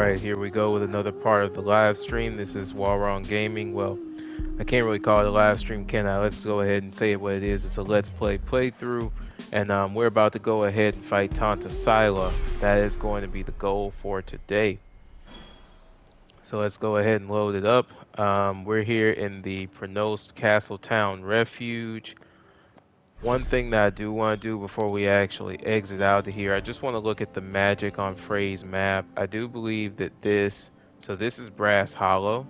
Alright, here we go with another part of the live stream. This is Walron Gaming. Well, I can't really call it a live stream, can I? Let's go ahead and say it what it is. It's a Let's Play playthrough, and we're about to go ahead and fight Tanta Sila. That is going to be the goal for today. So let's go ahead and load it up. We're here in the Pronost Castle Town Refuge. One thing that I do want to do before we actually exit out of here, I just want to look at the magic on Frey's map. I do believe that this is Brass Hollow.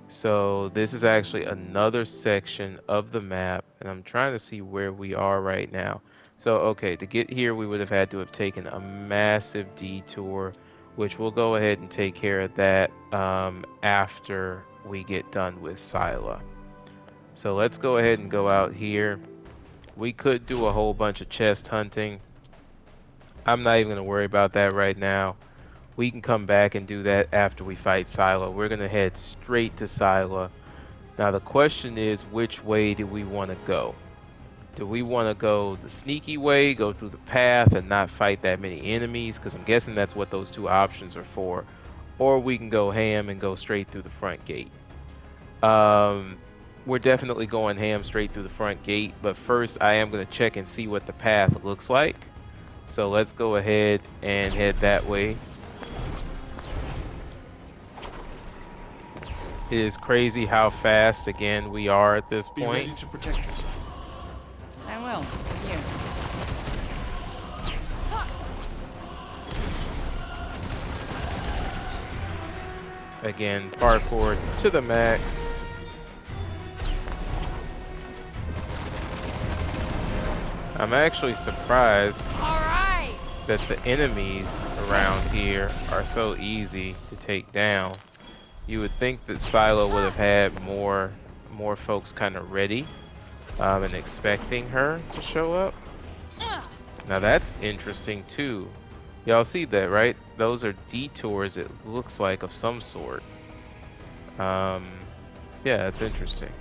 So this is actually another section of the map, and I'm trying to see where we are right now. So okay, to get here we would have had to have taken a massive detour, which we'll go ahead and take care of that after we get done with Sila. So let's go ahead and go out here. We could do a whole bunch of chest hunting. I'm not even going to worry about that right now. We can come back and do that after we fight Sila. We're going to head straight to Sila. Now the question is, which way do we want to go? Do we want to go the sneaky way, go through the path and not fight that many enemies? Because I'm guessing that's what those two options are for. Or we can go ham and go straight through the front gate. We're definitely going ham straight through the front gate, but first I am going to check and see what the path looks like. So let's go ahead and head that way. It is crazy how fast, again, we are at this point. Be ready to protect yourself. I will. Thank you. Again, parkour to the max. I'm actually surprised that the enemies around here are so easy to take down. You would think that Sila would have had more folks kind of ready and expecting her to show up. Now that's interesting too. Y'all see that, right? Those are detours, it looks like, of some sort. Yeah, that's interesting.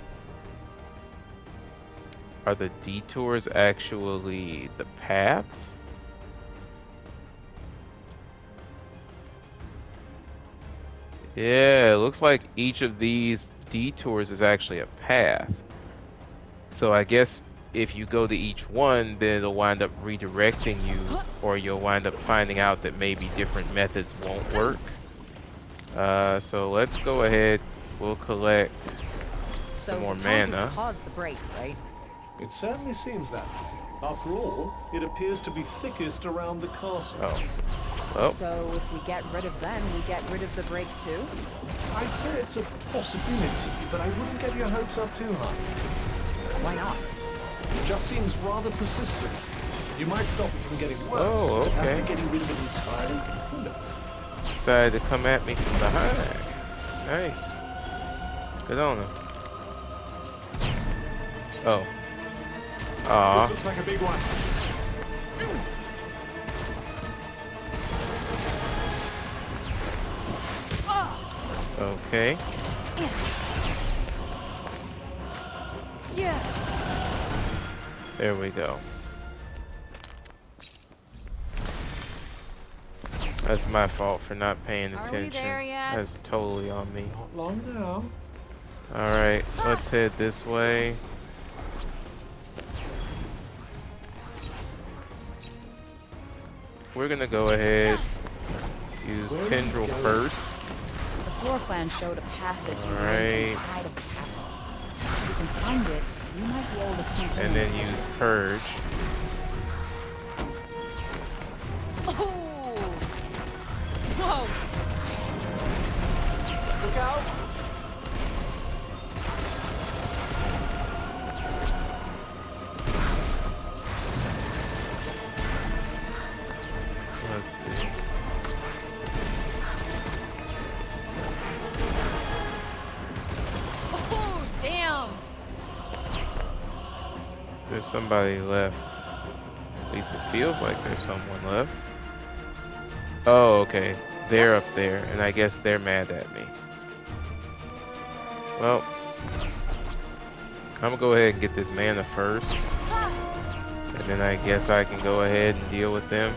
Are the detours actually the paths? Yeah, it looks like each of these detours is actually a path. So I guess if you go to each one, then it'll wind up redirecting you, or you'll wind up finding out that maybe different methods won't work. So let's go ahead. We'll collect some more mana. Caused the break, right? It certainly seems that way. After all, it appears to be thickest around the castle. Oh. So if we get rid of them, we get rid of the break too? I'd say it's a possibility, but I wouldn't get your hopes up too high. Why not? It just seems rather persistent. You might stop it from getting worse. Oh, okay. As for getting rid of it entirely, who knows? Decided to come at me from behind. Nice. Good on him. Oh. This looks like a big one. Okay. Yeah. There we go. That's my fault for not paying attention. Are we there yet? That's totally on me. Not long now. Alright, let's head this way. We're gonna go ahead, use Tendril first. The floor plan showed a passage Alright. inside of the castle. If we can find it, we might be able to see. And then use Purge. Oh! Whoa! Look out! Let's see. Oh, damn! There's somebody left. At least it feels like there's someone left. Oh, okay. They're up there, and I guess they're mad at me. Well, I'm gonna go ahead and get this mana first. And then I guess I can go ahead and deal with them.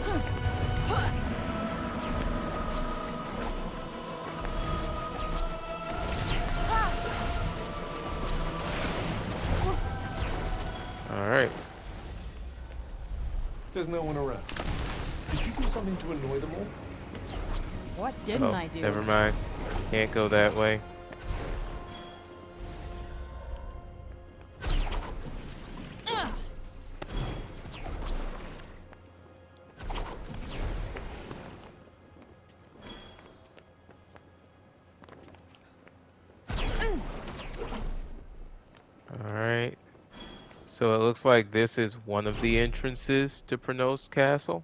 no one around. Did you do something to annoy them all? What didn't I do? Never mind. Can't go that way. Alright. So it looks like this is one of the entrances to Pronos Castle.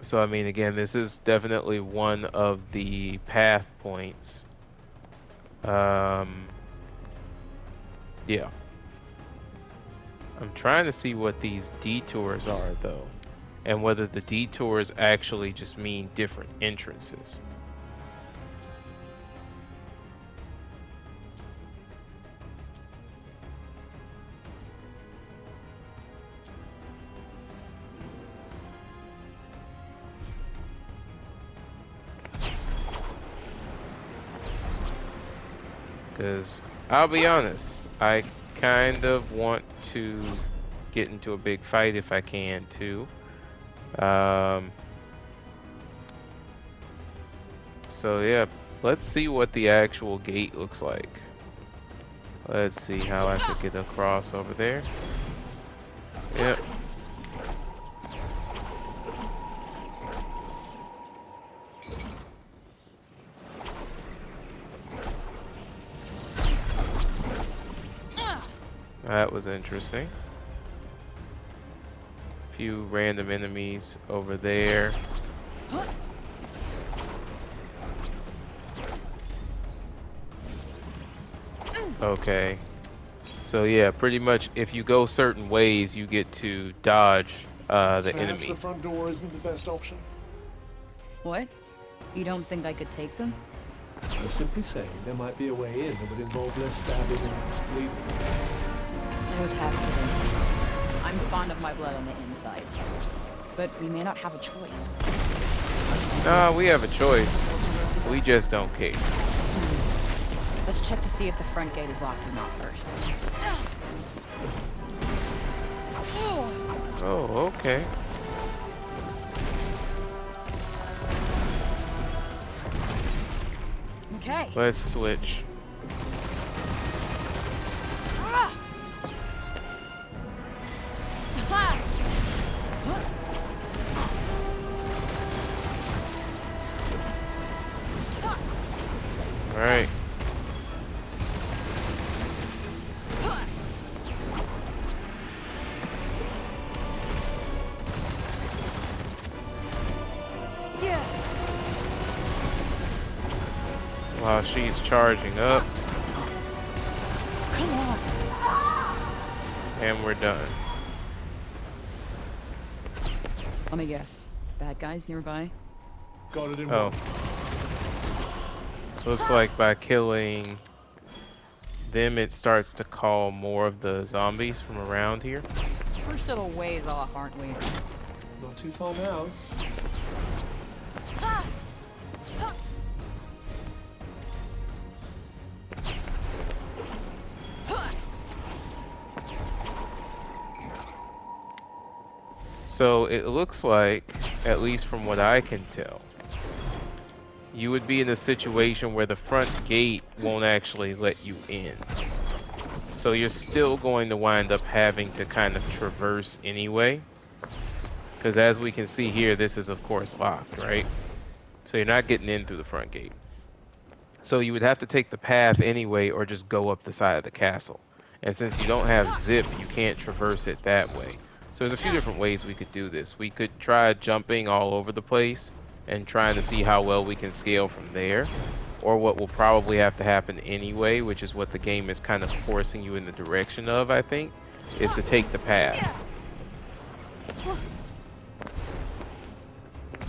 So I mean, again, this is definitely one of the path points. Yeah. I'm trying to see what these detours are, though, and whether the detours actually just mean different entrances. Because I'll be honest, I kind of want to get into a big fight if I can too. So yeah, let's see what the actual gate looks like. Let's see how I could get across over there. Yep. That was interesting. Few random enemies over there. Okay. So yeah, pretty much if you go certain ways, you get to dodge the Perhaps enemies. the front door isn't the best option. What? You don't think I could take them? I'm simply saying there might be a way in that would involve less stabbing and bleeding. I was half kidding. I'm fond of my blood on the inside. But we may not have a choice. Nah, we have a choice. We just don't care. Let's check to see if the front gate is locked or not first. Oh, okay. Okay. Let's switch. All right. While she's charging up. Come on. And we're done. Let me guess. Bad guys nearby? Got it in Oh. Looks like by killing them, it starts to call more of the zombies from around here. We're still a ways off, aren't we? Not too far now. So it looks like, at least from what I can tell, you would be in a situation where the front gate won't actually let you in. So you're still going to wind up having to kind of traverse anyway. Because as we can see here, this is of course locked, right? So you're not getting in through the front gate. So you would have to take the path anyway or just go up the side of the castle. And since you don't have zip, you can't traverse it that way. So there's a few different ways we could do this. We could try jumping all over the place and trying to see how well we can scale from there. Or what will probably have to happen anyway, which is what the game is kind of forcing you in the direction of, I think, is to take the path.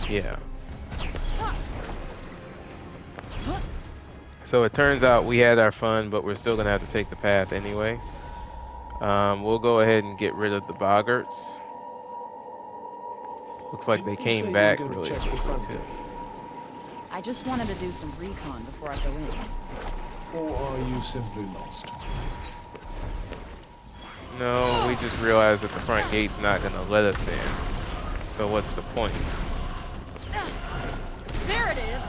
Yeah. So it turns out we had our fun, but we're still going to have to take the path anyway. We'll go ahead and get rid of the boggarts. Looks like they came back really quickly too. I just wanted to do some recon before I go in. Or are you simply lost? No, we just realized that the front gate's not gonna let us in. So what's the point? There it is.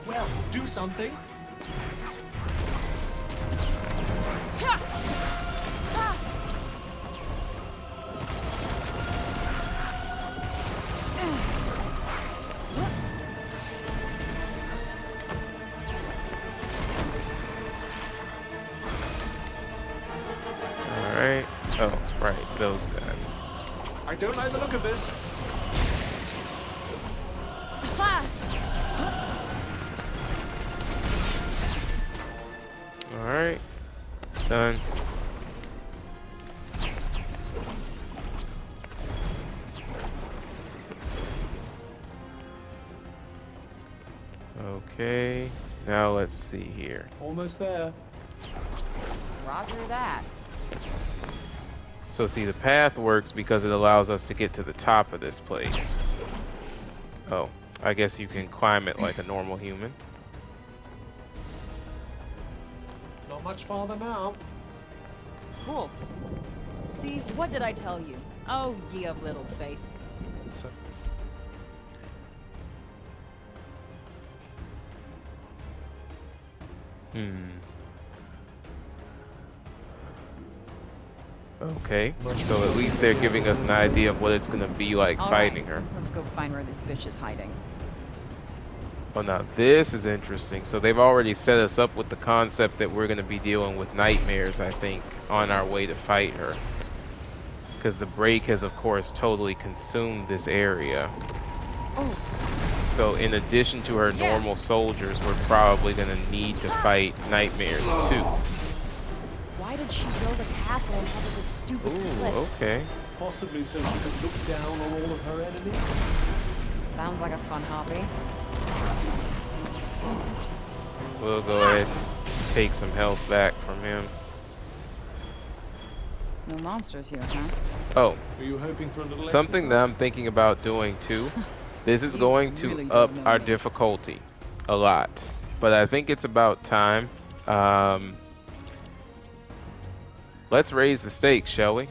Well, do something. Alright. Oh, right, those guys. I don't like the look of this. Alright. Done. Okay. Now let's see here. Almost there. Roger that. So see, the path works because it allows us to get to the top of this place. Oh, I guess you can climb it like a normal human. Not much farther now. Cool. See, what did I tell you? Oh, ye of little faith. So, Okay, so at least they're giving us an idea of what it's gonna be like All fighting right, her. let's go find where this bitch is hiding. Oh, now this is interesting. So they've already set us up with the concept that we're gonna be dealing with nightmares, I think, on our way to fight her. Because the break has, of course, totally consumed this area. Oh, So in addition to her normal soldiers, we're probably gonna need to fight nightmares too. why did she build a castle on top of this stupid cliff? Ooh, okay. possibly so she could look down on all of her enemies. Sounds like a fun hobby. We'll go ahead and take some health back from him. No monsters here, huh? Oh, Were you hoping for a little something that exercise? I'm thinking about doing too. This is You going to really up don't know our me. difficulty a lot, but I think it's about time. Let's raise the stakes, shall we?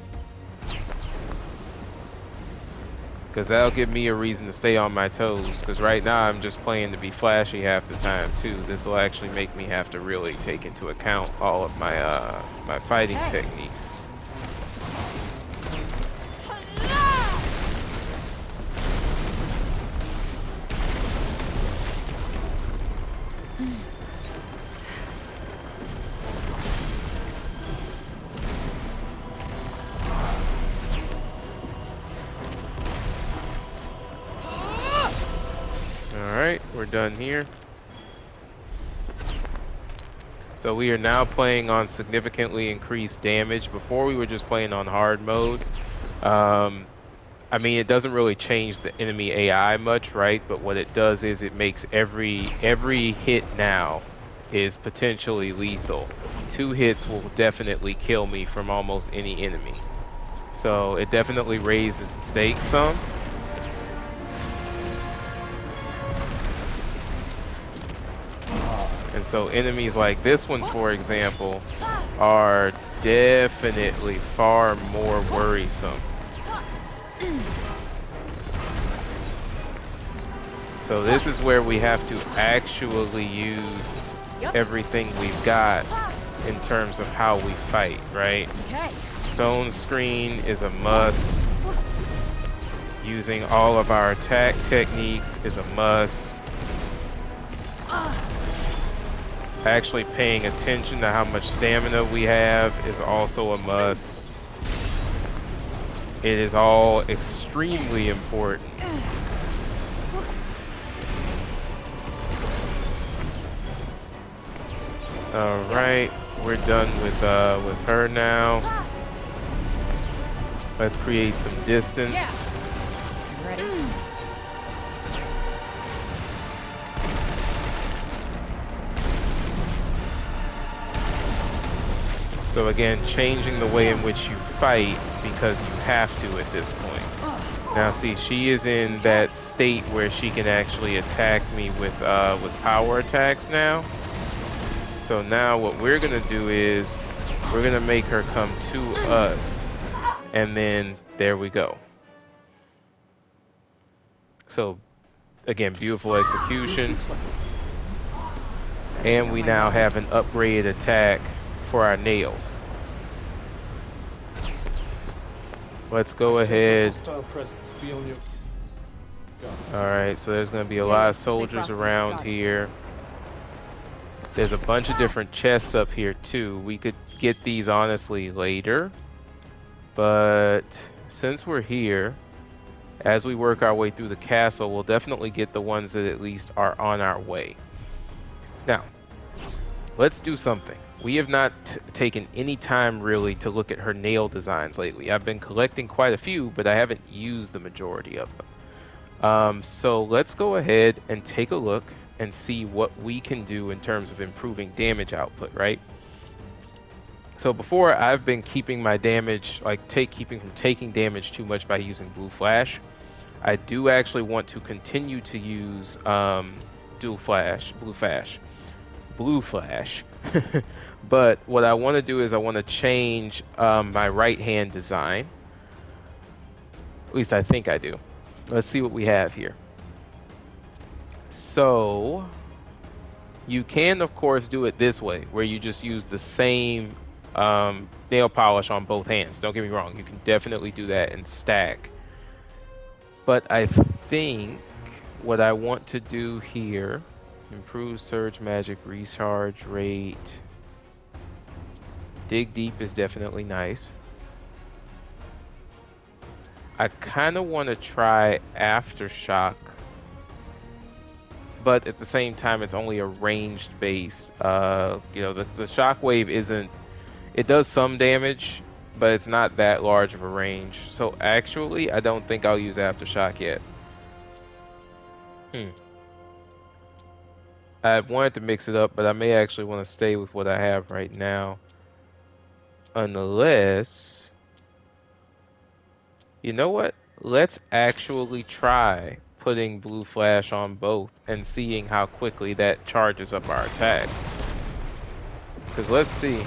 Because that'll give me a reason to stay on my toes. Because right now I'm just playing to be flashy half the time too. This will actually make me have to really take into account all of my my fighting techniques. Alright, we're done here. So we are now playing on significantly increased damage. Before we were just playing on hard mode. I mean, it doesn't really change the enemy AI much, right? But what it does is it makes every hit now is potentially lethal. 2 hits will definitely kill me from almost any enemy. So it definitely raises the stakes some. And so enemies like this one, for example, are definitely far more worrisome. So this is where we have to actually use everything we've got in terms of how we fight, right? Okay. Stone screen is a must. Using all of our attack techniques is a must. Actually paying attention to how much stamina we have is also a must. It is all extremely important. Alright, we're done with her now. Let's create some distance. Ready? So again, changing the way in which you fight because you have to at this point. Now see, she is in that state where she can actually attack me with power attacks now. So now what we're gonna do is we're gonna make her come to us, and then there we go. So again, beautiful This execution, looks like and we now have an upgraded attack for our nails. Let's go I sense a ahead. hostile presence beyond your guard. All right, so there's gonna be a Yeah, lot yeah, of stay soldiers frosty. around Got it. here. There's a bunch of different chests up here too. We could get these honestly later, but since we're here, as we work our way through the castle, we'll definitely get the ones that at least are on our way. Now, let's do something. We have not taken any time really to look at her nail designs lately. I've been collecting quite a few, but I haven't used the majority of them. So let's go ahead and take a look and see what we can do in terms of improving damage output, right? So before, I've been keeping my damage, like keeping from taking damage too much by using Blue Flash. I do actually want to continue to use Blue Flash. But what I want to do is I want to change my right hand design. At least I think I do. Let's see what we have here. So you can of course do it this way, where you just use the same nail polish on both hands. Don't get me wrong, you can definitely do that and stack. But I think what I want to do here, improve surge magic recharge rate. Dig deep is definitely nice. I kind of want to try aftershock, but at the same time it's only a ranged base. You know, the shockwave isn't, it does some damage, but it's not that large of a range. So actually I don't think I'll use aftershock yet. I wanted to mix it up, but I may actually want to stay with what I have right now. Unless, you know what? Let's actually try putting Blue Flash on both and seeing how quickly that charges up our attacks. Because let's see.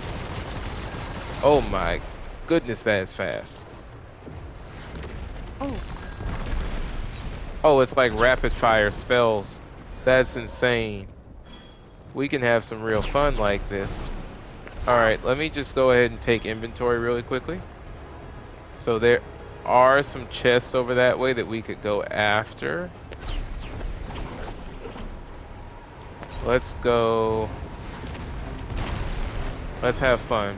Oh my goodness, that is fast. Oh, Oh, it's like rapid fire spells. That's insane. We can have some real fun like this. Alright, let me just go ahead and take inventory really quickly. So there are some chests over that way that we could go after. Let's go. Let's have fun.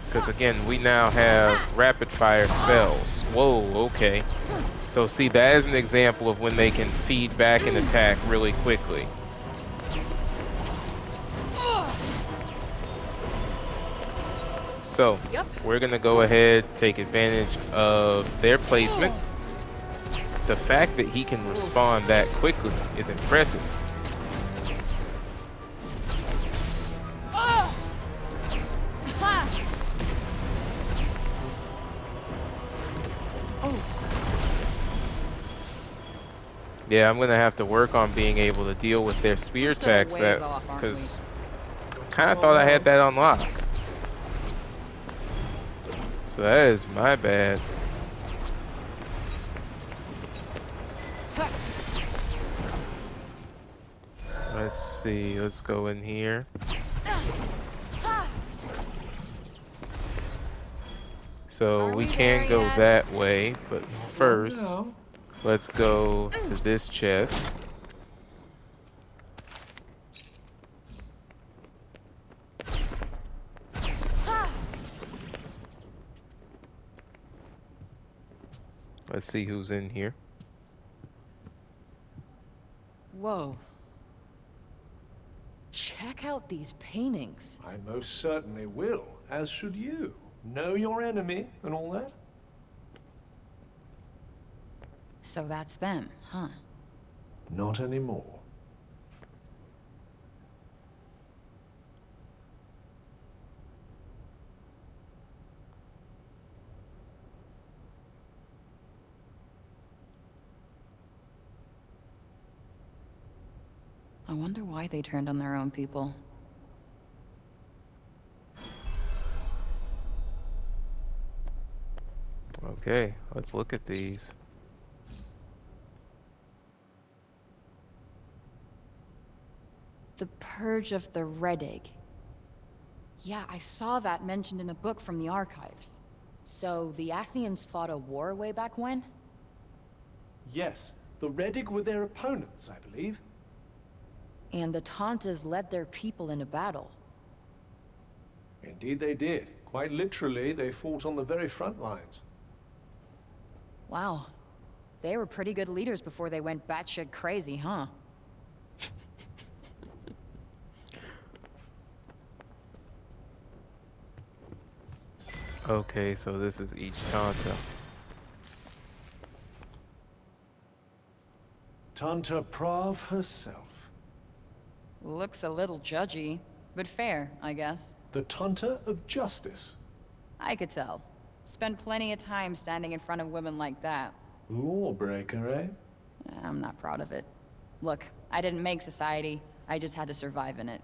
Because again, we now have rapid fire spells. Whoa, okay. So see, that is an example of when they can feed back an attack really quickly. So, we're gonna go ahead, take advantage of their placement. The fact that he can respond that quickly is impressive. Yeah, I'm gonna have to work on being able to deal with their spear We're still a attacks, ways that off, aren't because kind of thought I had that unlocked. So that is my bad. Let's see, let's go in here. So we can go that way, but first, let's go to this chest. Let's see who's in here. whoa. Check out these paintings. I most certainly will, as should you. Know your enemy and all that? So that's them, huh? Not anymore. I wonder why they turned on their own people. Okay, let's look at these. The Purge of the Redig. Yeah, I saw that mentioned in a book from the archives. So, the Athenians fought a war way back when? Yes, the Redig were their opponents, I believe. And the Tantas led their people into battle. Indeed they did. Quite literally, they fought on the very front lines. Wow. They were pretty good leaders before they went batshit crazy, huh? Okay, so this is each Tanta. Tanta Prav herself. Looks a little judgy, but fair, I guess. The Tanta of Justice. I could tell. Spent plenty of time standing in front of women like that. Lawbreaker, eh? I'm not proud of it. Look, I didn't make society. I just had to survive in it.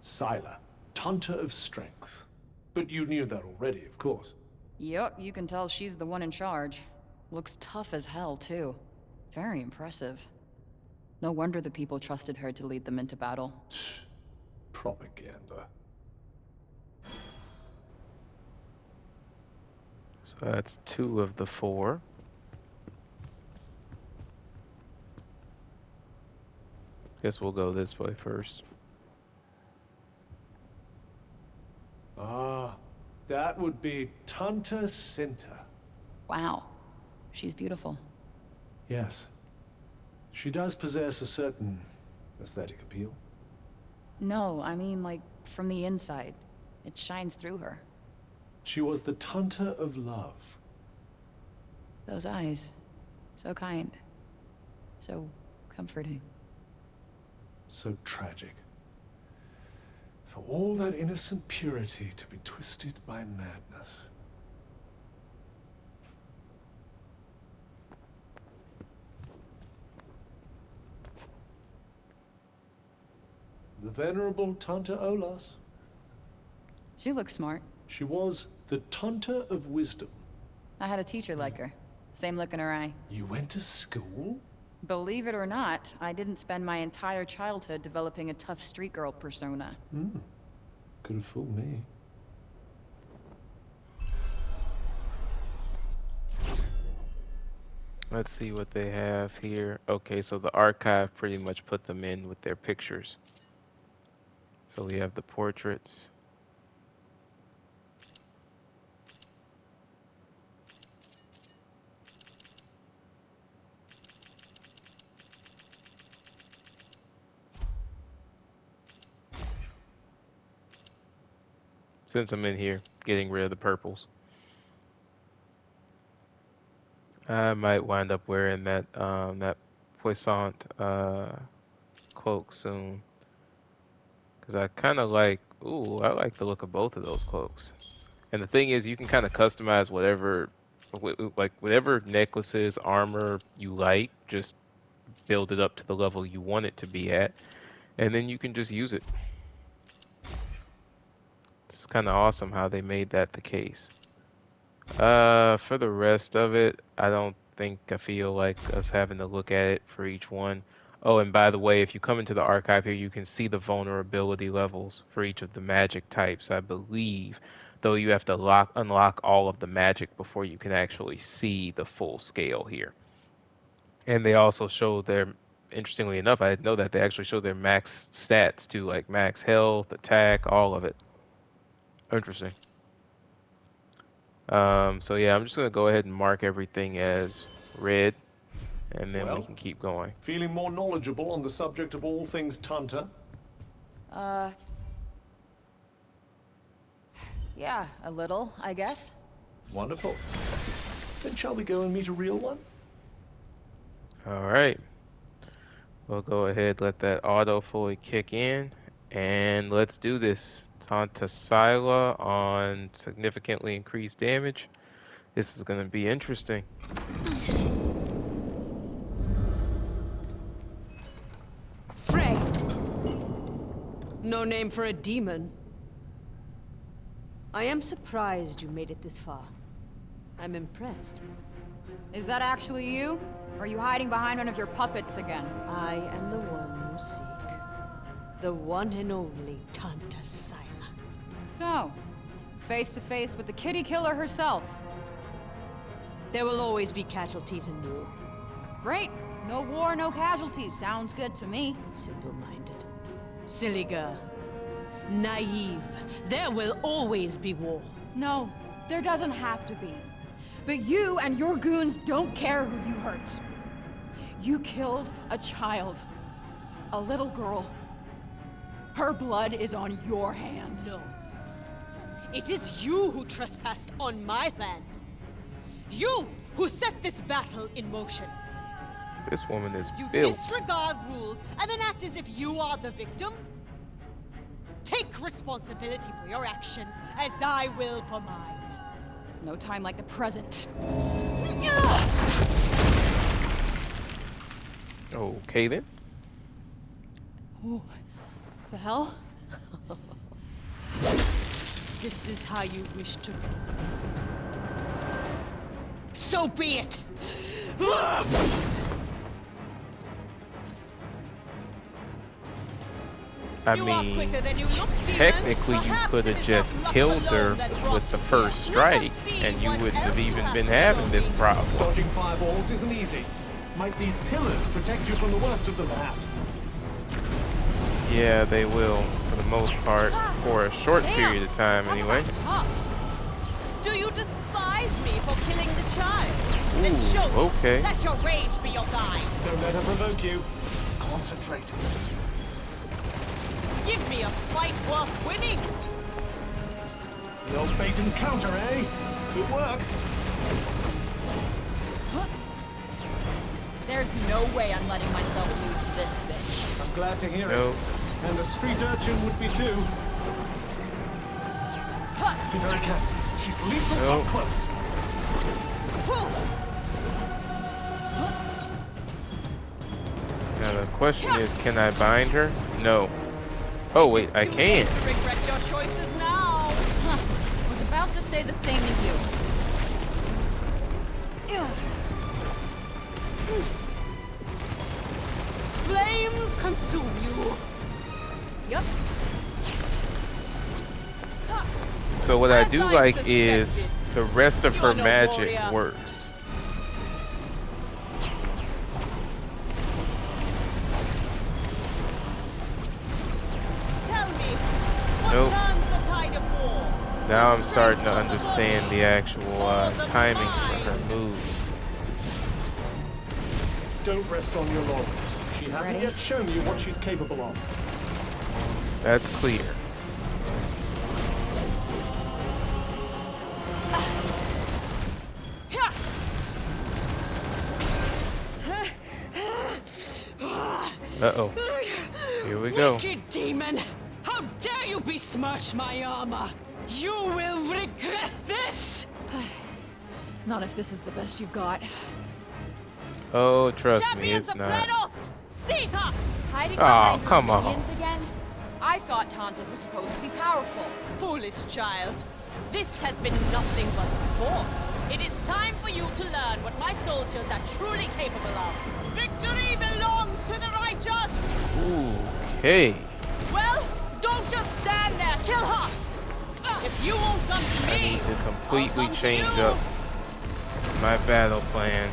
Sila, Tanta of Strength. But you knew that already, of course. Yup, you can tell she's the one in charge. Looks tough as hell, too. Very impressive. No wonder the people trusted her to lead them into battle. Propaganda. So that's 2 of the 4. Guess we'll go this way first. Ah, that would be Tanta Sinta. Wow. She's beautiful. Yes. She does possess a certain aesthetic appeal. No, I mean, like, from the inside. It shines through her. She was the Tanta of Love. Those eyes. So kind. So comforting. So tragic. For all that innocent purity to be twisted by madness. The venerable Tanta Olas. She looks smart. She was the Tanta of Wisdom. I had a teacher like her. Same look in her eye. You went to school? Believe it or not, I didn't spend my entire childhood developing a tough street girl persona. Could have fooled me. Let's see what they have here. Okay, so the archive pretty much put them in with their pictures. So we have the portraits. Since I'm in here, getting rid of the purples. I might wind up wearing that puissant cloak soon. Cause I kind of like, I like the look of both of those cloaks. And the thing is, you can kind of customize whatever, like whatever necklaces, armor you like. Just build it up to the level you want it to be at, and then you can just use it. It's kind of awesome how they made that the case. For the rest of it, I feel like us having to look at it for each one. Oh, and by the way, if you come into the archive here, you can see the vulnerability levels for each of the magic types, I believe. Though you have to unlock all of the magic before you can actually see the full scale here. And they also show interestingly enough, I didn't know that they actually show their max stats too, like max health, attack, all of it. Interesting. So yeah, I'm just gonna go ahead and mark everything as red, and then we can keep going. Feeling more knowledgeable on the subject of all things Tanta? Yeah, a little, I guess. Wonderful. Then shall we go and meet a real one? All right. We'll go ahead, let that auto fully kick in, and let's do this. Tanta Sila on significantly increased damage. This is going to be interesting. Frey! No name for a demon. I am surprised you made it this far. I'm impressed. Is that actually you? Or are you hiding behind one of your puppets again? I am the one you seek. The one and only Tanta Sila. So, face to face with the kitty killer herself. There will always be casualties in war. Great. No war, no casualties. Sounds good to me. Simple-minded. Silly girl. Naive. There will always be war. No, there doesn't have to be. But you and your goons don't care who you hurt. You killed a child. A little girl. Her blood is on your hands. No. It is you who trespassed on my land. You who set this battle in motion. This woman is You built. disregard rules and then act as if you are the victim? Take responsibility for your actions as I will for mine. No time like the present. Okay then. Ooh, the hell? This is how you wish to proceed. So be it! I You are mean, quicker than you look, demon. technically you Perhaps could it have is just not luck killed her alone that brought with the you first here. Let us strike, see and you what wouldn't have else you even have been to having show this me. problem. Dodging fireballs isn't easy. Might these pillars protect you from the worst of them, perhaps? Yeah, they will, for the most part, for a short Damn. period of time Talk anyway. about tough. Do you despise me for killing the child? Then Ooh, show me. okay. Let your rage be your guide. Don't let her provoke you. Concentrate. Give me a fight worth winning. The old bait and counter, eh? Good work. There's no way I'm letting myself lose to this bitch. I'm glad to hear No. it. And the street urchin would be too. Be very careful. She's lethal No. up close. Now the question is, can I bind her? No. Oh wait, I Too late can. to regret your choices now. Was about to say the same to you. Flames consume you. Yep. So what I As do I like is suspected, the rest of you her are no magic warrior. works. Tell me, what Nope. turns the tide of war? Now The I'm starting to strength of the understand body the actual or the timing for her mind? moves. Don't rest on your laurels. She hasn't Ready? yet shown you what she's capable of. That's clear. Uh-oh. Here we go. Wicked demon! How dare you besmirch my armor! You will regret this! Not if this is the best you've got. Oh, trust me, Champions it's of not. Bredos! Seize her! Hiding Aw, behind come those on. minions again? I thought Tantas were supposed to be powerful. Foolish child. This has been nothing but sport. It is time for you to learn what my soldiers are truly capable of. Victory belongs to the righteous! Okay. Well, don't just stand there. Kill her! If you won't come to I me, need to completely I'll come to change you. up my battle plan.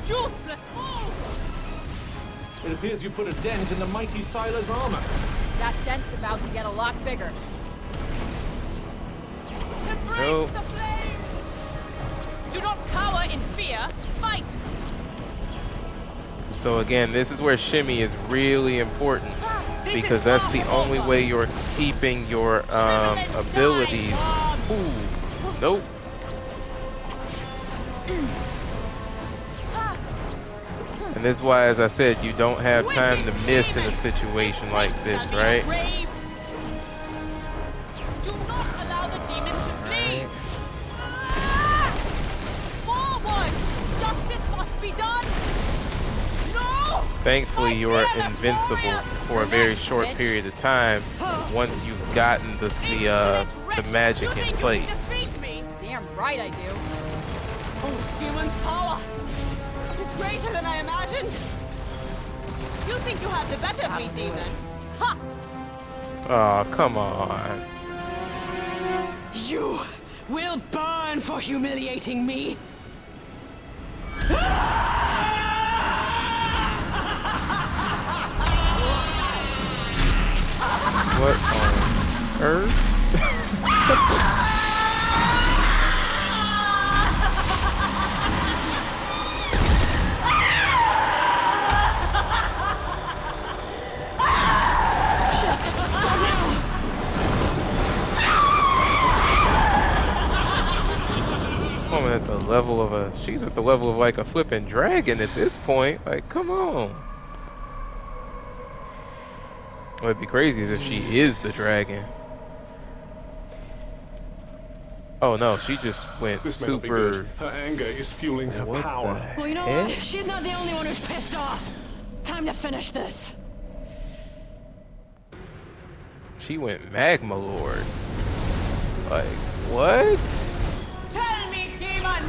Useless fool! It appears you put a dent in the mighty Sila's armor. That dent's about to get a lot bigger. Embrace Nope. the flame! Do not cower in fear. Fight! So again, this is where shimmy is really important This because is that's far the from only over. way you're keeping your Shrivel and die, abilities. Mom. Ooh, nope. And this is why, as I said, you don't have time to Wicked miss in a demon! situation This like fate this, shall be right? your grave. Do not allow the demon to flee. Right. Forward! Justice must be done. No! Thankfully, My you're fearless invincible warrior! for a very Relax, short bitch. period of time once you've gotten the Insolent wretch! magic You in think place. You can defeat me? Damn right I do. Oh, demon's power is greater than I imagined. You think you have the better of me, demon? Ha! Oh, come on. You will burn for humiliating me. What on earth? Woman, that's a level of a. She's at the level of like a flipping dragon at this point. Like, come on. What'd be crazy is if she is the dragon. Oh no, she just went This may not be super. good. Her anger is fueling her What power. the Well, you know heck? what? She's not the only one who's pissed off. Time to finish this. She went magma lord. Like, what? Tell me, demon,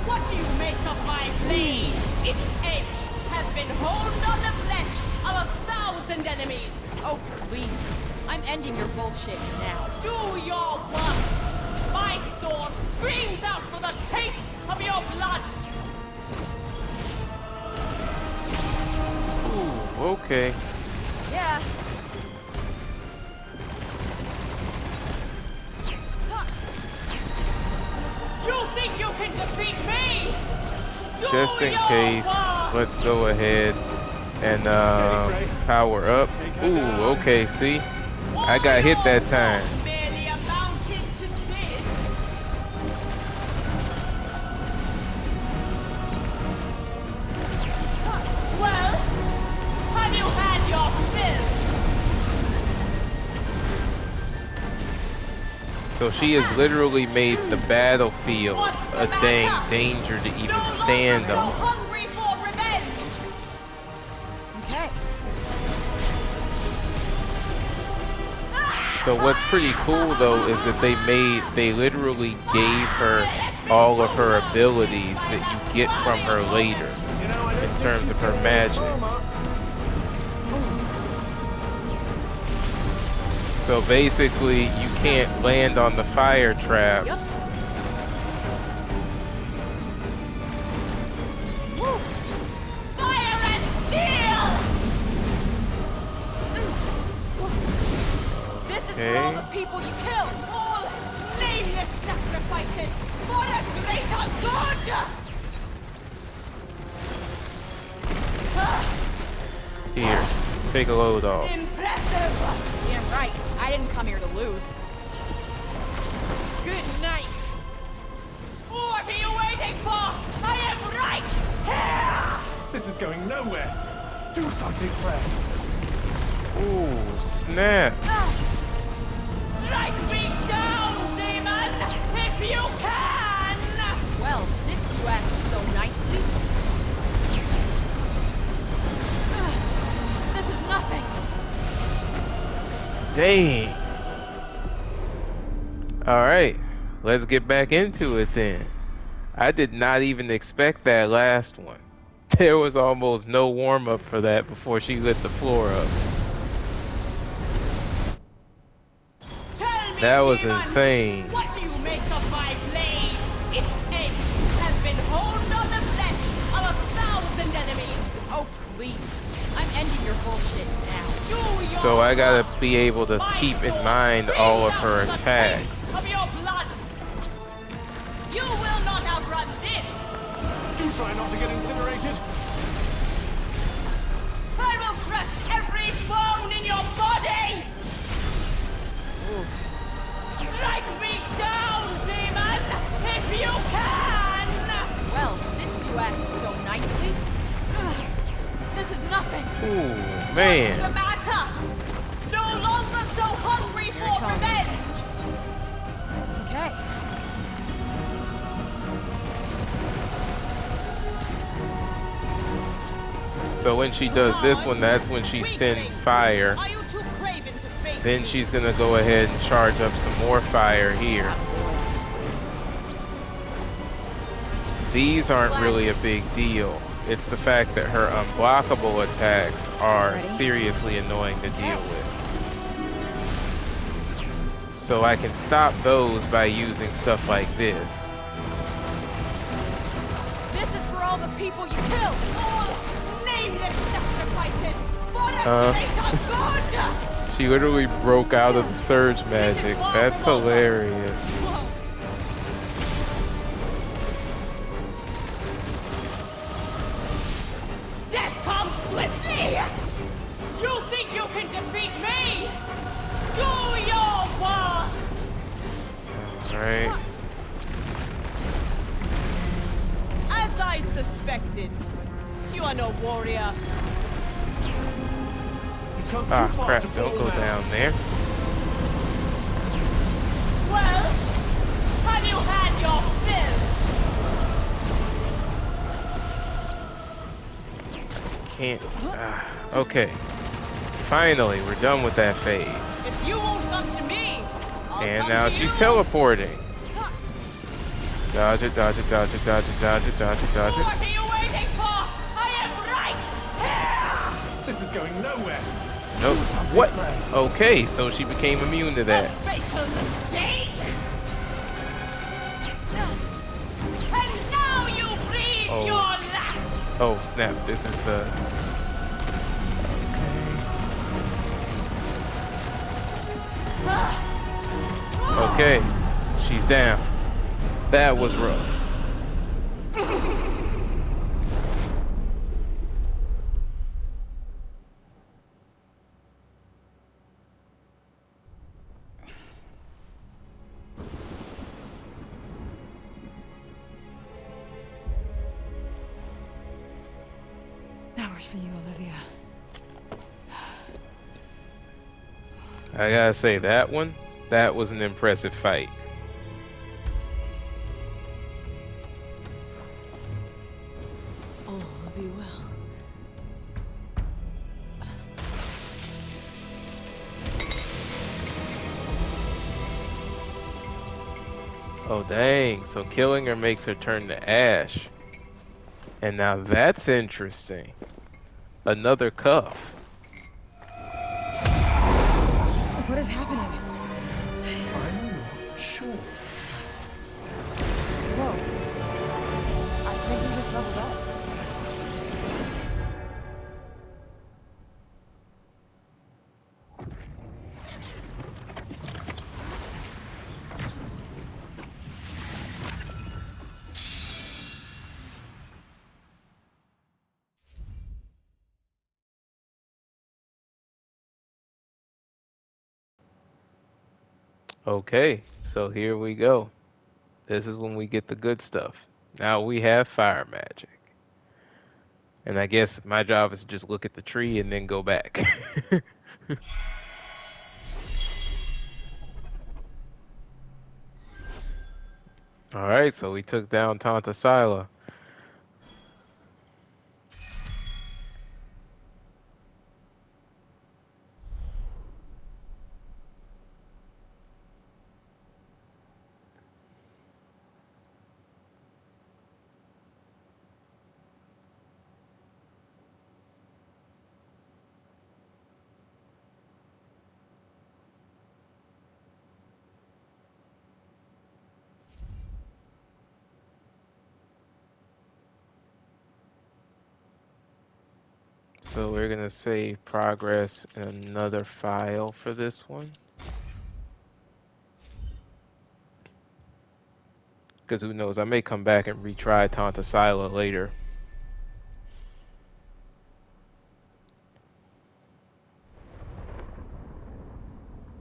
what do you make of my blade? Its edge has been honed on the flesh of 1,000 enemies. Oh, please. I'm ending your bullshit now. Do your worst. My sword screams out for the taste of your blood. Ooh, okay. Yeah. You think you can defeat me? Do Just in your case, worst. let's go ahead and power up. Ooh, okay, see? I got hit that time. Merely amounted to this. Well, have you had your fill? So she has literally made the battlefield a dang danger to even stand so on. hungry for revenge. Okay. So what's pretty cool though is that they literally gave her all of her abilities that you get from her later in terms of her magic. So basically you can't land on the fire traps. Yep. Fire and steel! This is for all Okay. the people you killed. All nameless sacrifices for a greater good! Here, take a load off. Impressive! Damn right. I didn't come here to lose. Good night! What are you waiting for? I am right here! This is going nowhere. Do something, Fred. Ooh, snap. Strike me down, demon! If you can! Well, since you asked so nicely. This is nothing. Dang. Alright, let's get back into it then. I did not even expect that last one. There was almost no warm-up for that before she lit the floor up. Tell me, That was demon, insane. what do you make of my blade? Its edge has been honed on the flesh of 1,000 enemies. Oh, please. I'm ending your bullshit now. Do your So I gotta worst. be able to My keep in sword mind screams all of out her for the attacks. taste of your blood. You will not outrun this. Do try not to get incinerated. I will crush every bone in your body. Strike me down, demon, if you can. Well, since you asked so nicely. man. What's the matter? No longer so hungry for revenge! Okay. So when she does this one, that's when she sends fire. Are you too craven to face Then me? she's gonna go ahead and charge up some more fire here. These aren't really a big deal. It's the fact that her unblockable attacks are seriously annoying to deal with. So I can stop those by using stuff like this. This is for all the people you killed. All nameless sacrifices for a greater good! She literally broke out of the surge magic. That's hilarious. Death comes swiftly! You think you can defeat me? Do your worst! Alright. As I suspected, you are no warrior. You've come too Ah, far crap. to Don't fall go now. down there. Well, have you had your fill? Can't. Okay. Finally, we're done with that phase. If you won't come to me, I'll And come now to she's you. teleporting. Dodge it, dodge it, dodge it, dodge it, dodge it, dodge it, dodge it. What are you waiting for? I am right here! This is going nowhere. Nope. What? Okay, so she became immune to A that. fatal mistake! And now you breathe Oh. your last! Oh, snap. This is the... Okay. She's down. That was rough. That was for you, Olivia. I gotta say, that was an impressive fight. All will be well. Oh, dang. So killing her makes her turn to ash. And now that's interesting. Another cuff. What is happening? I'm not sure. Whoa. I think he just leveled up. Okay, so here we go. This is when we get the good stuff. Now we have fire magic. And I guess my job is to just look at the tree and then go back. Alright, so we took down Tanta Sila. So we're gonna save progress in another file for this one. Because who knows, I may come back and retry Tanta Sila later.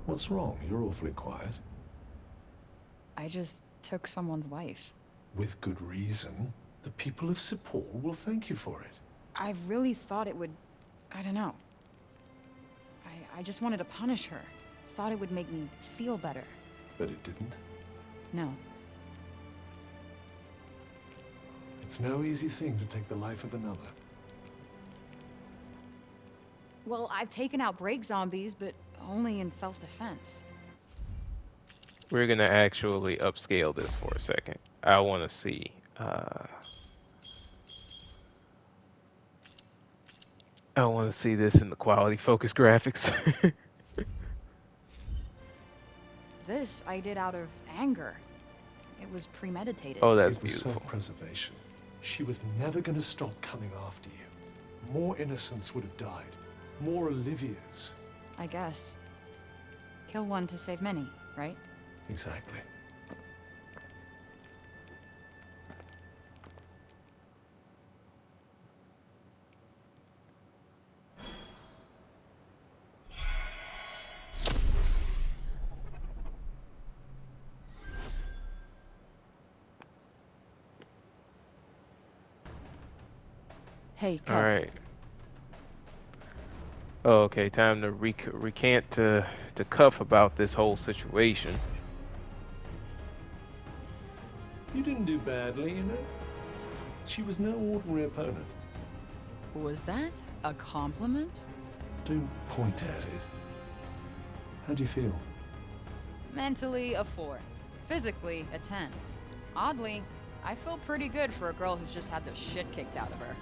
What's wrong? You're awfully quiet. I just took someone's life. With good reason. The people of Sepul will thank you for it. I really thought it would... I don't know. I just wanted to punish her. Thought it would make me feel better. But it didn't. No. It's no easy thing to take the life of another. Well, I've taken out break zombies, but only in self-defense. We're gonna actually upscale this for a second. I want to see. I want to see this in the quality focus graphics. This I did out of anger. It was premeditated. Oh, that's It was beautiful. self-preservation. She was never going to stop coming after you. More innocents would have died. More Olivias. I guess. Kill one to save many, right? Exactly. Hey, All Kev. right. Oh, okay, time to recant to Cuff about this whole situation. You didn't do badly, you know. She was no ordinary opponent. Was that a compliment? Don't point at it. How do you feel? Mentally, a 4. Physically, a 10. Oddly, I feel pretty good for a girl who's just had the shit kicked out of her.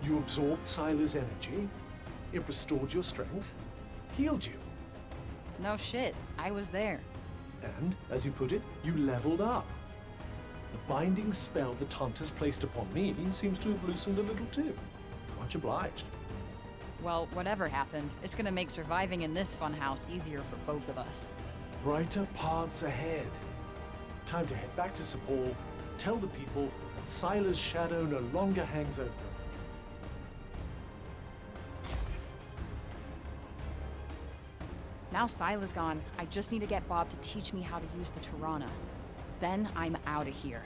You absorbed Sila's energy. It restored your strength. Healed you. No shit, I was there. And, as you put it, you leveled up. The binding spell the Tanta's placed upon me seems to have loosened a little too. Much obliged. Well, whatever happened, it's gonna make surviving in this funhouse easier for both of us. Brighter paths ahead. Time to head back to Sepul, tell the people that Sila's shadow no longer hangs over them. Now Sila's gone, I just need to get Bob to teach me how to use the Tirana. Then I'm out of here.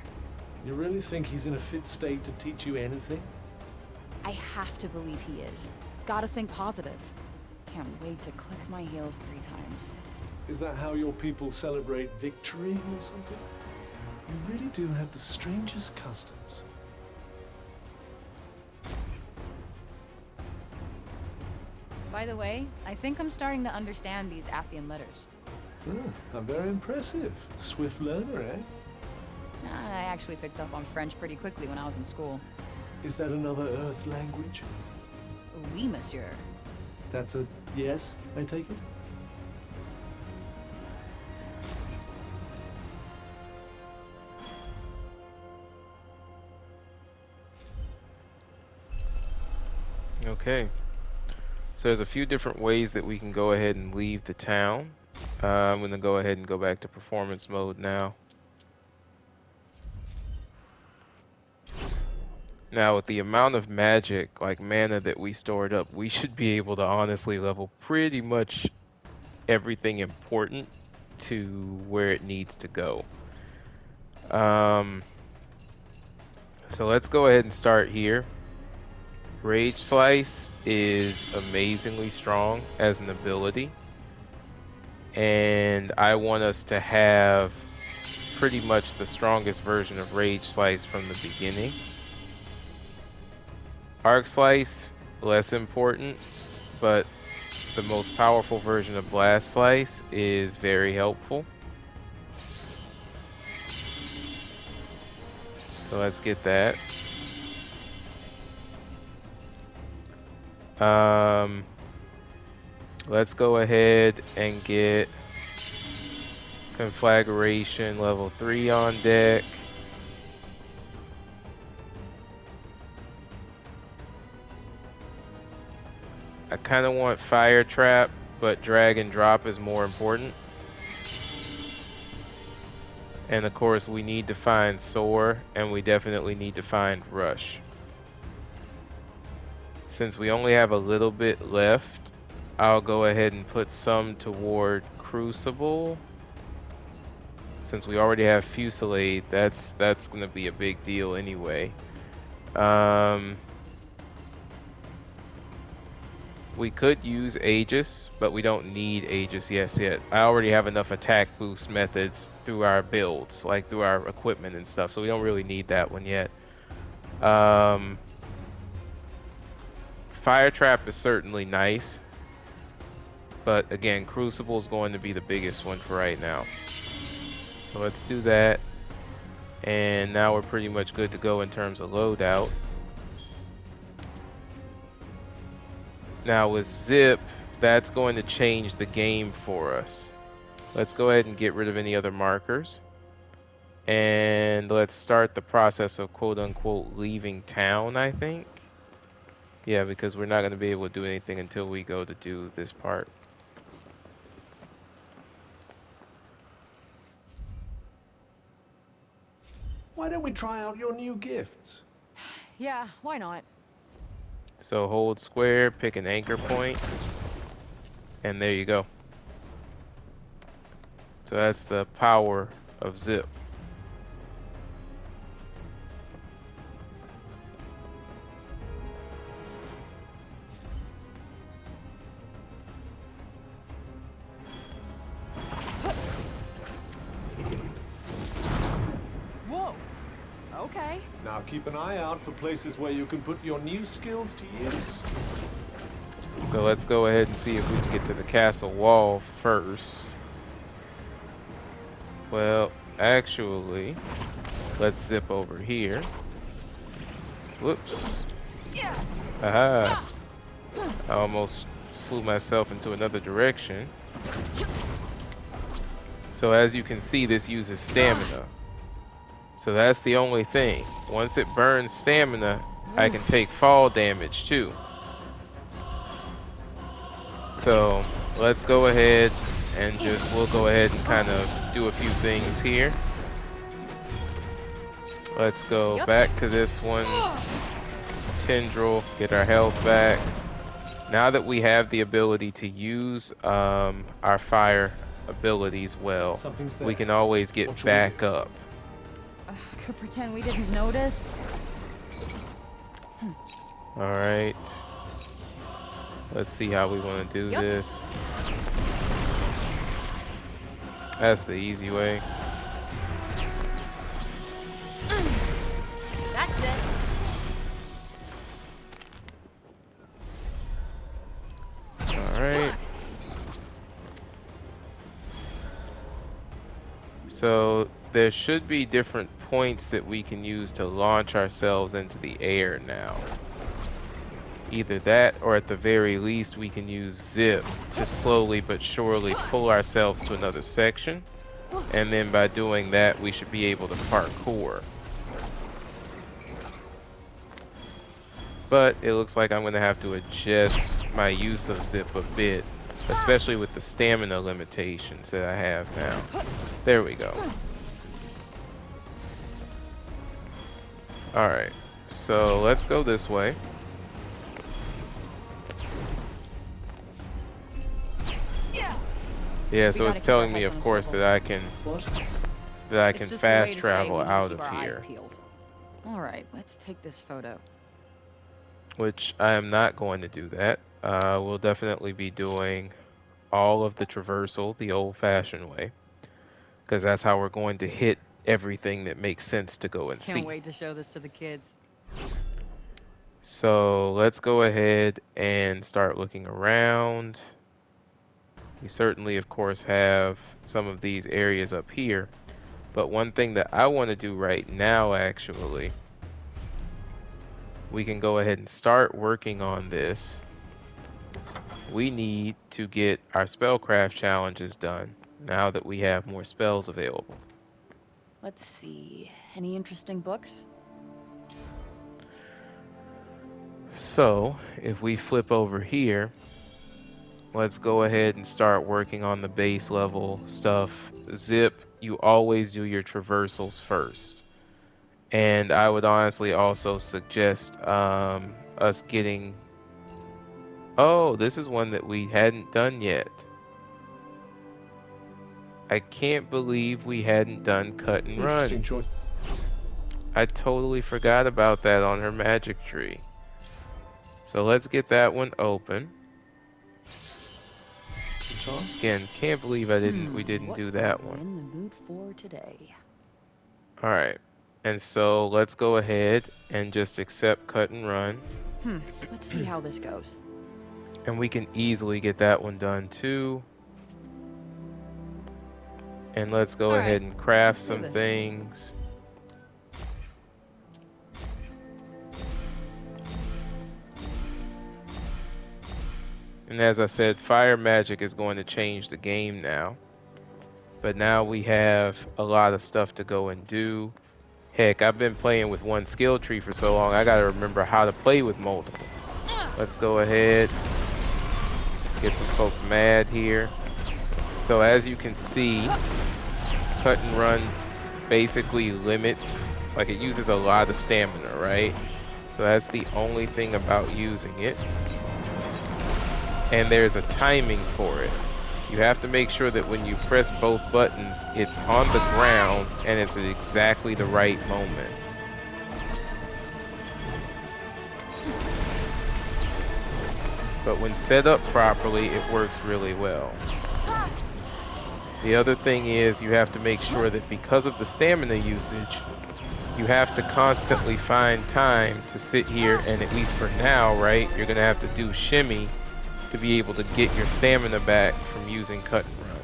You really think he's in a fit state to teach you anything? I have to believe he is. Gotta think positive. Can't wait to click my heels 3 times. Is that how your people celebrate victory or something? You really do have the strangest customs. By the way, I think I'm starting to understand these Athian letters. How very impressive. Swift learner, eh? I actually picked up on French pretty quickly when I was in school. Is that another Earth language? Oui, monsieur. That's a yes, I take it? Okay. So there's a few different ways that we can go ahead and leave the town. I'm going to go ahead and go back to performance mode now. Now with the amount of magic, like mana, that we stored up, we should be able to honestly level pretty much everything important to where it needs to go. So let's go ahead and start here. Rage Slice is amazingly strong as an ability, and I want us to have pretty much the strongest version of Rage Slice from the beginning. Arc Slice, less important, but the most powerful version of Blast Slice is very helpful. So let's get that. Let's go ahead and get Conflagration level 3 on deck. I kind of want Fire Trap, but Drag and Drop is more important. And of course we need to find Soar, and we definitely need to find Rush. Since we only have a little bit left, I'll go ahead and put some toward Crucible. Since we already have Fusillade, that's gonna be a big deal anyway. We could use Aegis, but we don't need Aegis yet. I already have enough attack boost methods through our builds, like through our equipment and stuff, so we don't really need that one yet. Fire Trap is certainly nice, but again, Crucible is going to be the biggest one for right now. So let's do that. And now we're pretty much good to go in terms of loadout. Now with Zip, that's going to change the game for us. Let's go ahead and get rid of any other markers. And let's start the process of quote-unquote leaving town, I think. Yeah, because we're not going to be able to do anything until we go to do this part. Why don't we try out your new gifts? Yeah, why not? So hold square, pick an anchor point, and there you go. So that's the power of Zip. Whoa. Okay. Now keep an eye out for places where you can put your new skills to use. So let's go ahead and see if we can get to the castle wall first. Well, actually, let's zip over here. Whoops. Aha. I almost flew myself into another direction. So as you can see, this uses stamina. So that's the only thing. Once it burns stamina, I can take fall damage too. So let's go ahead and we'll go ahead and kind of do a few things here. Let's go back to this one. Tendril, get our health back. Now that we have the ability to use our fire abilities well, we can always get back up. Could pretend we didn't notice. Alright. Let's see how we want to do this. That's the easy way. That's it. Alright. So there should be different points that we can use to launch ourselves into the air now. Either that, or at the very least we can use Zip to slowly but surely pull ourselves to another section, and then by doing that we should be able to parkour. But it looks like I'm going to have to adjust my use of Zip a bit, especially with the stamina limitations that I have now. There we go. Alright, so let's go this way. Yeah, so it's telling me, of course, that I can fast travel out of here. All right, let's take this photo. Which I am not going to do that. We'll definitely be doing all of the traversal the old-fashioned way, because that's how we're going to hit everything that makes sense to go and see. Can't wait to show this to the kids. So let's go ahead and start looking around. We certainly, of course, have some of these areas up here. But one thing that I want to do right now, actually, we can go ahead and start working on this. We need to get our Spellcraft challenges done now that we have more spells available. Let's see. Any interesting books? So, if we flip over here, let's go ahead and start working on the base level stuff. Zip, you always do your traversals first. And I would honestly also suggest us getting... Oh, this is one that we hadn't done yet. I can't believe we hadn't done cut and run. Interesting choice. I totally forgot about that on her magic tree. So let's get that one open. chance? Again, can't believe we didn't What do that we're one. in the mood for today. All right. And so let's go ahead and just accept cut and run. Let's see how this goes. And we can easily get that one done too. And let's go All ahead right, and craft let's do some this. things. And as I said, fire magic is going to change the game now. But now we have a lot of stuff to go and do. Heck, I've been playing with one skill tree for so long, I gotta remember how to play with multiple. Let's go ahead, get some folks mad here. So as you can see, cut and run basically limits, like it uses a lot of stamina, right? So that's the only thing about using it. And there's a timing for it. You have to make sure that when you press both buttons, it's on the ground and it's at exactly the right moment. But when set up properly, it works really well. The other thing is you have to make sure that because of the stamina usage, you have to constantly find time to sit here, and at least for now, right, you're gonna have to do shimmy to be able to get your stamina back from using cut and run.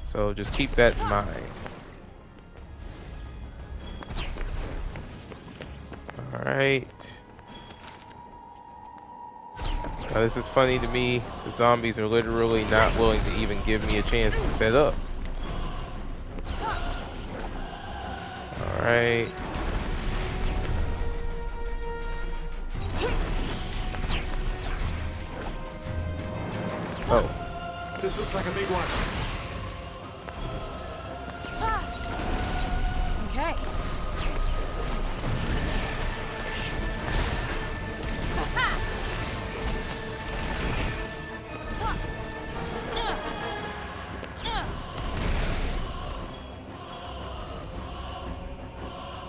So just keep that in mind. Alright. Now this is funny to me. The zombies are literally not willing to even give me a chance to set up. Alright. Oh. This looks like a big one. Okay.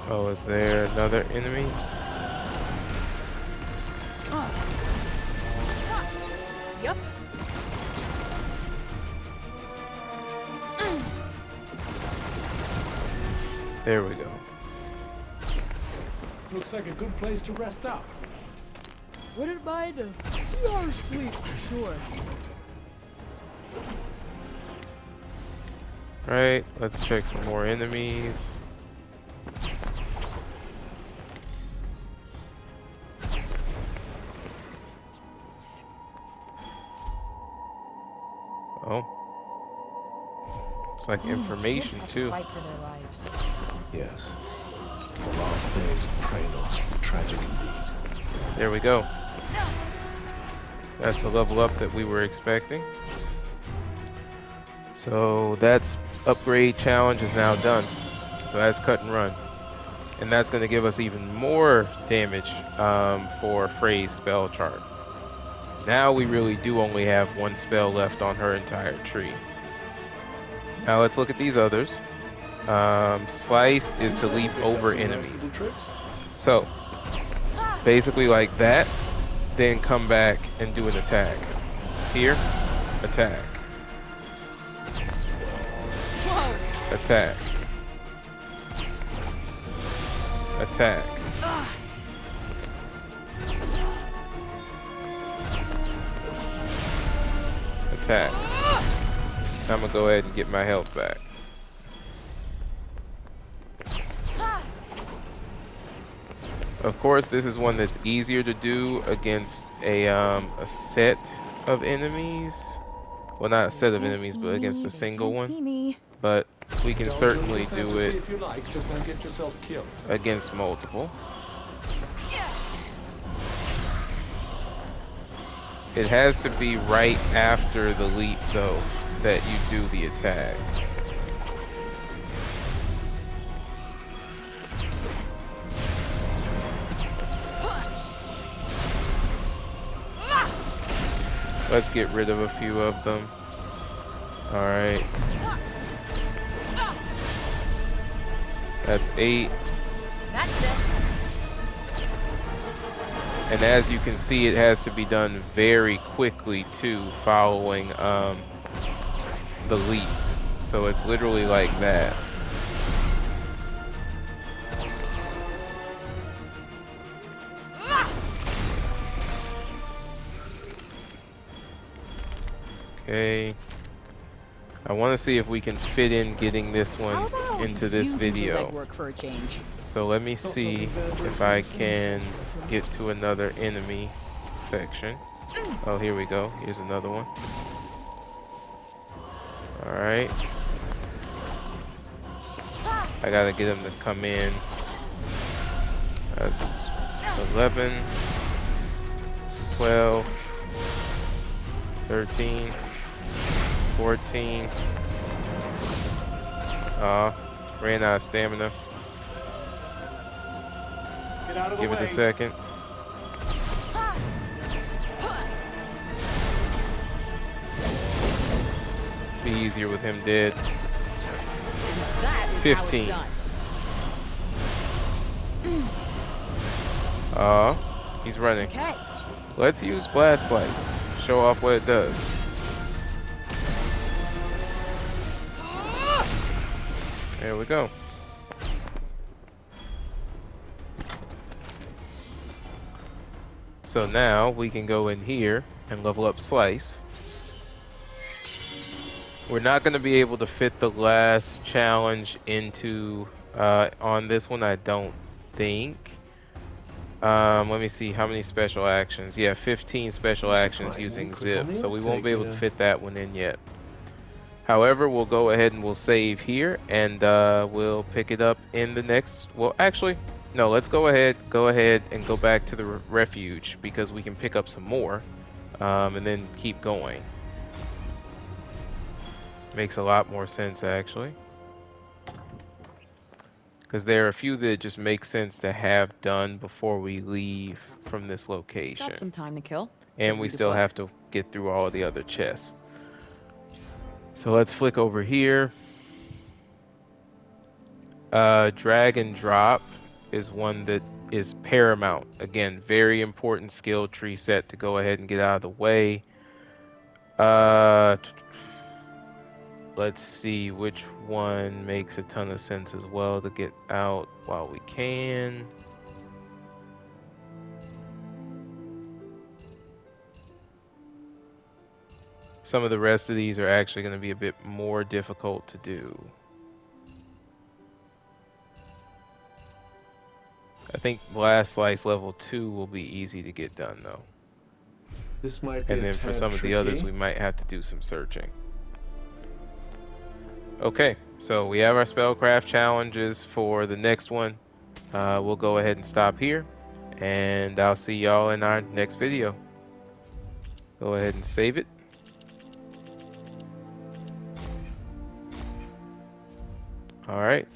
Oh, is there another enemy? Yep. There we go. Looks like a good place to rest up. Wouldn't mind a few hours sleep for sure. Right, let's check for more enemies. Oh. It's like information Kids have to too. fight for their lives. Yes. The last days of Praenos were tragic indeed. There we go. That's the level up that we were expecting. So that's upgrade challenge is now done. So that's cut and run. And that's going to give us even more damage for Frey's spell chart. Now we really do only have one spell left on her entire tree. Now let's look at these others. Slice is to leap over enemies. So basically like that, then come back and do an attack. Here, attack. Whoa. Attack. Attack. Attack. I'm gonna go ahead and get my health back. Of course, this is one that's easier to do against a set of enemies. Well, not a set of enemies, but against a single one. But we can certainly do it if you like, just don't get yourself killed. against multiple. It has to be right after the leap, though, that you do the attack. Let's get rid of a few of them. Alright. That's 8. That's it. And as you can see, it has to be done very quickly too, following the leap. So it's literally like that. Okay. I want to see if we can fit in getting this one How about into this you do the video. legwork for a change? So let me see if I can get to another enemy section. Oh, here we go. Here's another one. Alright. I gotta get him to come in. That's 11, 12, 13, 14. Ran out of stamina. Get out of the Give way. it a second. Be easier with him dead. That is 15. how it's done. He's running. Okay. Let's use Blast Slice. Show off what it does. There we go. So now we can go in here and level up Slice. We're not going to be able to fit the last challenge into on this one, I don't think. Let me see how many special actions. Yeah, 15 special actions Surprisingly using quick on Zip, the so we won't be able to uptake, fit that one in yet. However, we'll go ahead and we'll save here, and we'll pick it up in the next. Well, actually, no. Let's go ahead and go back to the refuge because we can pick up some more, and then keep going. Makes a lot more sense actually, because there are a few that just make sense to have done before we leave from this location, Got some time to kill. and Could we read a still book. have to get through all of the other chests. So let's flick over here. Drag and drop is one that is paramount. Again, very important skill tree set to go ahead and get out of the way. Let's see which one makes a ton of sense as well to get out while we can. Some of the rest of these are actually going to be a bit more difficult to do. I think Blast Slice level 2 will be easy to get done though. This might be And a then for tad some of the others tricky. we might have to do some searching. Okay, so we have our Spellcraft challenges for the next one. We'll go ahead and stop here, and I'll see y'all in our next video. Go ahead and save it. All right.